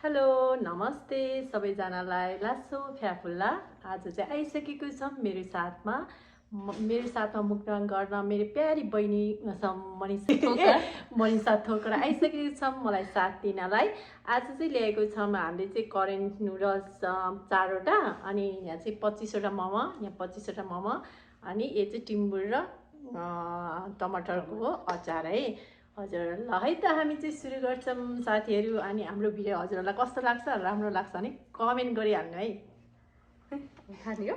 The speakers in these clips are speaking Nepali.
हेलो नमस्ते सबैजनालाई लासो फ्याफुल्ला। आज चाहिँ आइसकेको छ मेरो साथमा मुक्तान गर्न मेरो प्यारी बहिनी मनिषा थोकर आइसकेको छ मलाई साथ दिनलाई। आज चाहिँ ल्याएको छौँ हामीले चाहिँ करेन्ट नुडल्स 4वटा अनि यहाँ चाहिँ 25वटा मोमो, यहाँ 25वटा मोमो अनि यो चाहिँ टिम्बुर र टमाटरको अचार है। हजुर ल है त हामी चाहिँ सुरु गर्छौँ साथीहरू। अनि हाम्रो भिडियो हजुरहरूलाई कस्तो लाग्छ, राम्रो लाग्छ भने कमेन्ट गरिहाल्नु है। खाने हो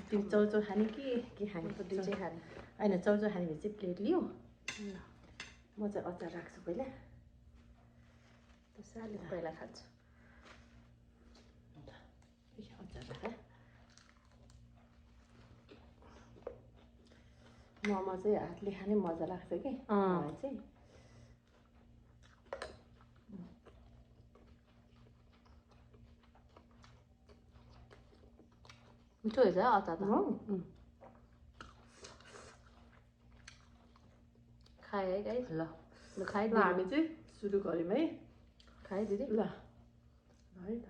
त्यो चौचौ खाने के खाने? दुई खाने होइन, चौचौ खाने भने चाहिँ प्लेट लियो। म चाहिँ अचार राख्छु पहिला, पहिला खान्छु अचार राख। मोमो चाहिँ हातले खाने मजा लाग्छ कि मलाई चाहिँ। मिठो हुन्छ अचार त। खाए है गाइस। ल खाइदिनु। हामी चाहिँ सुरु गऱ्यौँ है। खाए दिदी। ल है त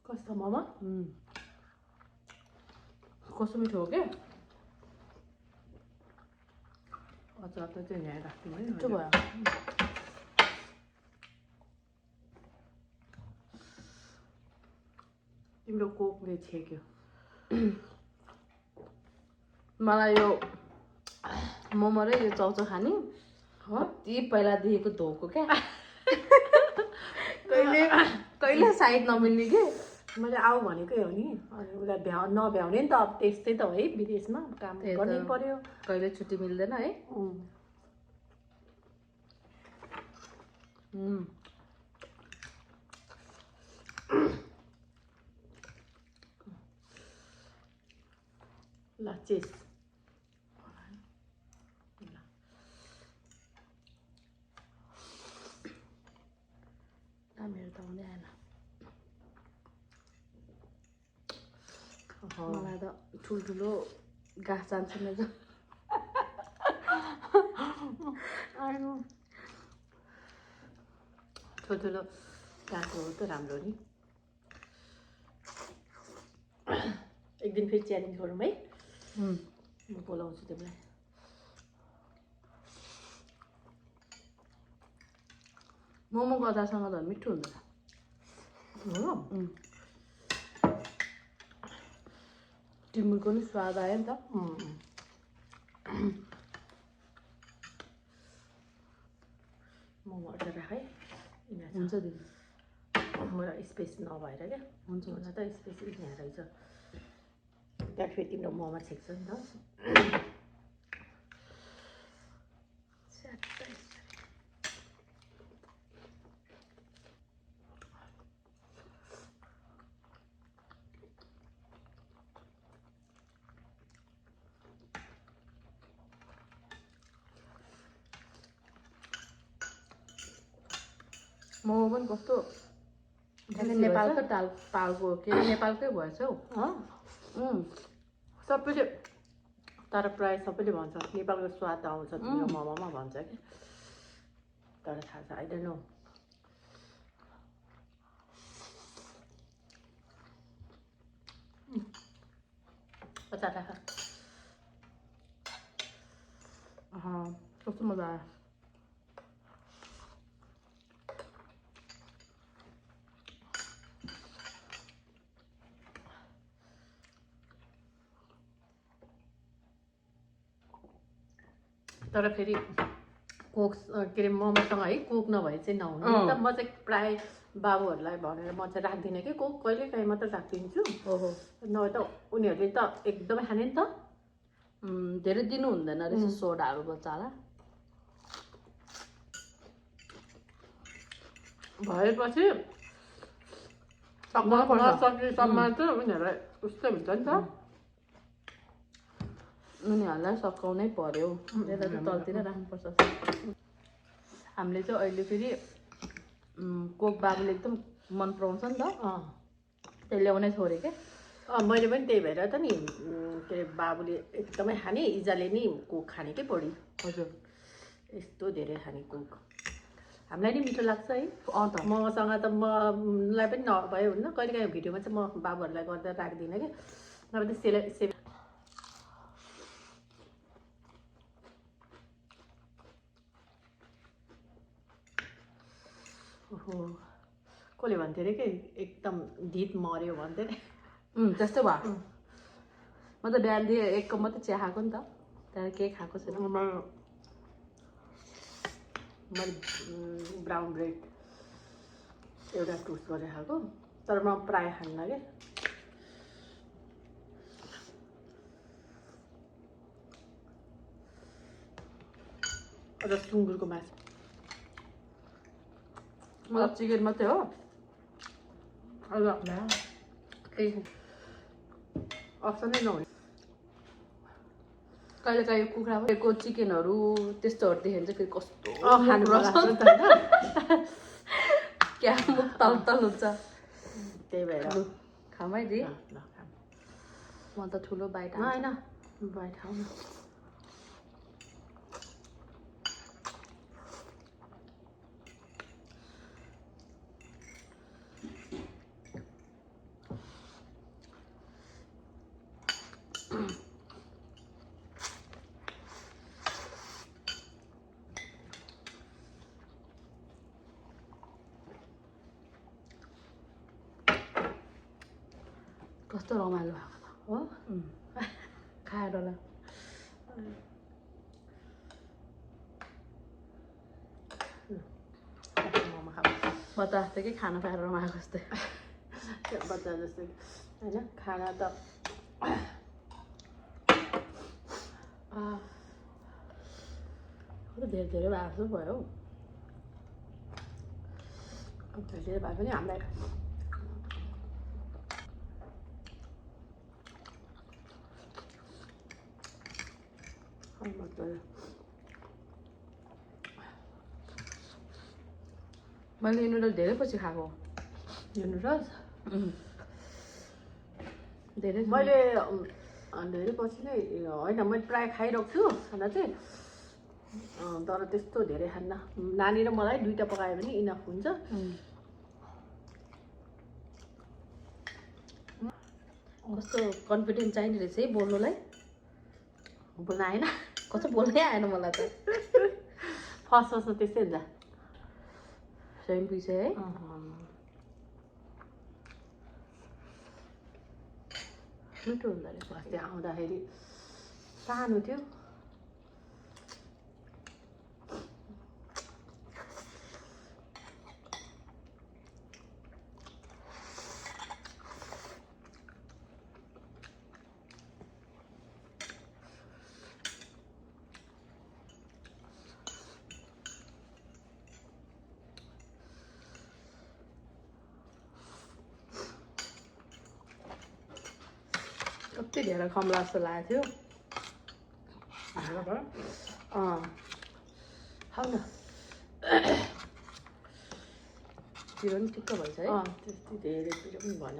कस्तो मोमो? कस्तो मिठो हो क्या? अचार त चाहिँ यहाँ राख्छौँ है। मिठो भयो। तिम्रो कोकले छेक्यो। मलाई यो मोमो र यो चौचौ खाने कति पहिलादेखिको धोको क्या। कहिले साइड नमिल्ने के। मैले आऊ भनेकै हो नि। अनि उसलाई नभ्याउने नि त। अब त्यस्तै त हो है, विदेशमा काम गर्नै पर्यो। कहिले छुट्टी मिल्दैन है। ल चेस मेरो त हुँदै आएन। मलाई त ठुल्ठुलो गाँस जान्छ मेरो। ठुल्ठुलो गाँस हो त राम्रो नि। एक दिन फेरि च्यालेन्ज गरौँ है। म बोलाउँछु तिमीलाई। मोमोको अचारसँग त मिठो हुन्छ। टिमुरको नि स्वाद आयो नि त। मोमो अचार राख है। हुन्छ दिदी। मलाई स्पेस नभएर क्या। हुन्छ हुन त स्पेस यहाँ रहेछ। त्यहाँ फेरि तिम्रो मोमो छेक्छ नि त। मोमो पनि कस्तो नेपालको तालको के नेपालकै भएछ हौ। सबैले तर प्राय सबैले भन्छ नेपालको स्वाद आउँछ तिम्रो मोमोमा भन्छ कि। तर थाहा छ, आई डोन्ट नो। अचार राख। कस्तो मजा आयो। तर फेरि कोक के अरे मोमोसँग है कोक नभए चाहिँ नहुने नि त। म चाहिँ प्राय बाबुहरूलाई भनेर म चाहिँ राख्दिनँ कि कोक, कहिलेकाहीँ मात्रै राखिदिन्छु। नभए त उनीहरूले त एकदमै खाने नि त। धेरै दिनु हुँदैन रहेछ सोडाहरू बच्चालाई। भएपछि सकेसम्म चाहिँ उनीहरूलाई उस्तै हुन्छ नि त। उनीहरूलाई सकाउनै पर्यो। यता त तलतिर राख्नुपर्छ। हामीले चाहिँ अहिले फेरि कोक बाबुले एकदम मन पराउँछ नि त। त्यो ल्याउनै छोड्यो क्या। मैले पनि त्यही भएर त नि के अरे बाबुले एकदमै खाने, इजाले नि कोक खाने के बढी। हजुर यस्तो धेरै खाने कोक। हामीलाई नि मिठो लाग्छ है त मसँग त मलाई पनि नभयो हुन्न कहिले काहीँ भिडियोमा चाहिँ म बाबुहरूलाई गर्दा राख्दिनँ कि नभए त सेल ओहो कसले भन्थ्यो अरे कि एकदम धित मऱ्यो भन्थ्यो अरे त्यस्तो भयो म त बिहान एक कप मात्रै चिया खाएको नि त त्यहाँदेखि केही खाएको छैन मैले ब्राउन ब्रेड एउटा टोस्ट गरेर खाएको तर म प्रायः खान्न क्या अझ सुँगुरको मासु मलाई चिकन मात्रै हो अझ केही अप्सनै नहुने कहिले कहिले कुखुराको चिकनहरू त्यस्तोहरू देख्यो भने चाहिँ फेरि कस्तो खानु क्या मुख तल तल हुन्छ त्यही भएर खाऊँ है दि म त ठुलो बाइट होइन बाइट खाऊ न कस्तो रमाइलो भएको हो खाएर होला मोमो खाऊ बच्चा जस्तै कि खाना खाएर रमाएको जस्तै बच्चा जस्तै होइन खाना त धेरै धेरै भएको जस्तो भयो धेरै भए पनि हामीलाई मैले यो नुडल धेरै पछि खाएको यो नुडल्स धेरै मैले धेरै पछि नै होइन मैले प्रायः खाइरहेको छु खाना चाहिँ तर त्यस्तो धेरै खान्न नानी र मलाई दुइटा पकायो भने इनफ हुन्छ कस्तो कन्फिडेन्ट चाहिने रहेछ है बोल्नुलाई बोल्न आएन कस्तो बोल्नै आएन मलाई त फर्स्ट फर्स्टमा त्यस्तै हुन्छ स्वयं पिछे है मिठो हुँदो रहेछ अस्ति आउँदाखेरि सानो थियो कति धेरै खम्ला जस्तो लागेको थियो खाऊ न पिरो पनि ठिक्क भएछ है त्यस्तै धेरै पिरो पनि भएन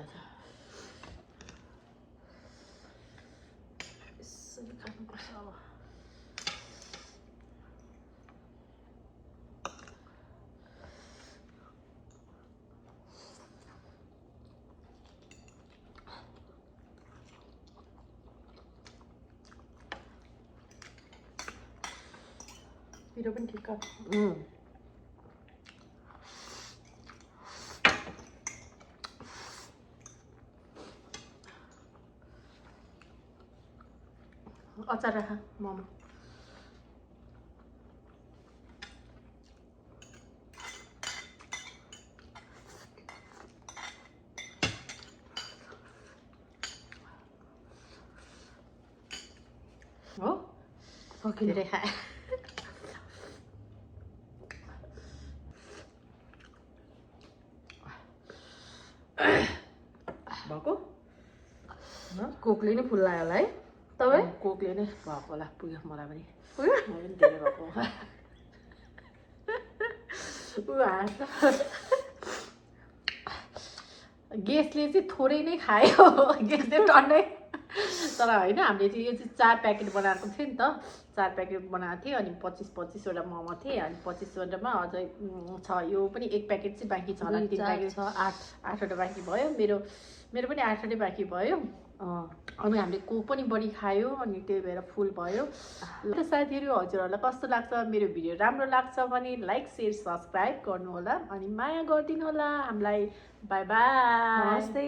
यसरी खानुपर्छ अब पिरो पनि ठिक्क अचार राख मोमो हो सकिँदै खाए भएको कोकले नै फुल्लायो होला है तपाईँ कोकले नै भएको होला पुग्यो मलाई पनि पुग्यो मलाई पनि धेरै भएको गेस्टले चाहिँ थोरै नै खायो गेस्टले टन्नै तर होइन हामीले चाहिँ यो चाहिँ 4 प्याकेट बनाएको थियो नि त 4 प्याकेट बनाएको थिएँ अनि 25-25वटा मोमो थिएँ अनि 25वटामा अझै छ यो पनि 1 प्याकेट चाहिँ बाँकी छ होला 3 प्याकेट छ 8वटा बाँकी भयो मेरो पनि 8वटै बाँकी भयो अनि हामीले कोक पनि बढी खायो अनि त्यही भएर फुल भयो ल साथीहरू हजुरहरूलाई कस्तो लाग्छ मेरो भिडियो राम्रो लाग्छ भने लाइक शेयर सब्सक्राइब गर्नु होला अनि माया गरिदिनु होला हामीलाई बाई बाई नमस्ते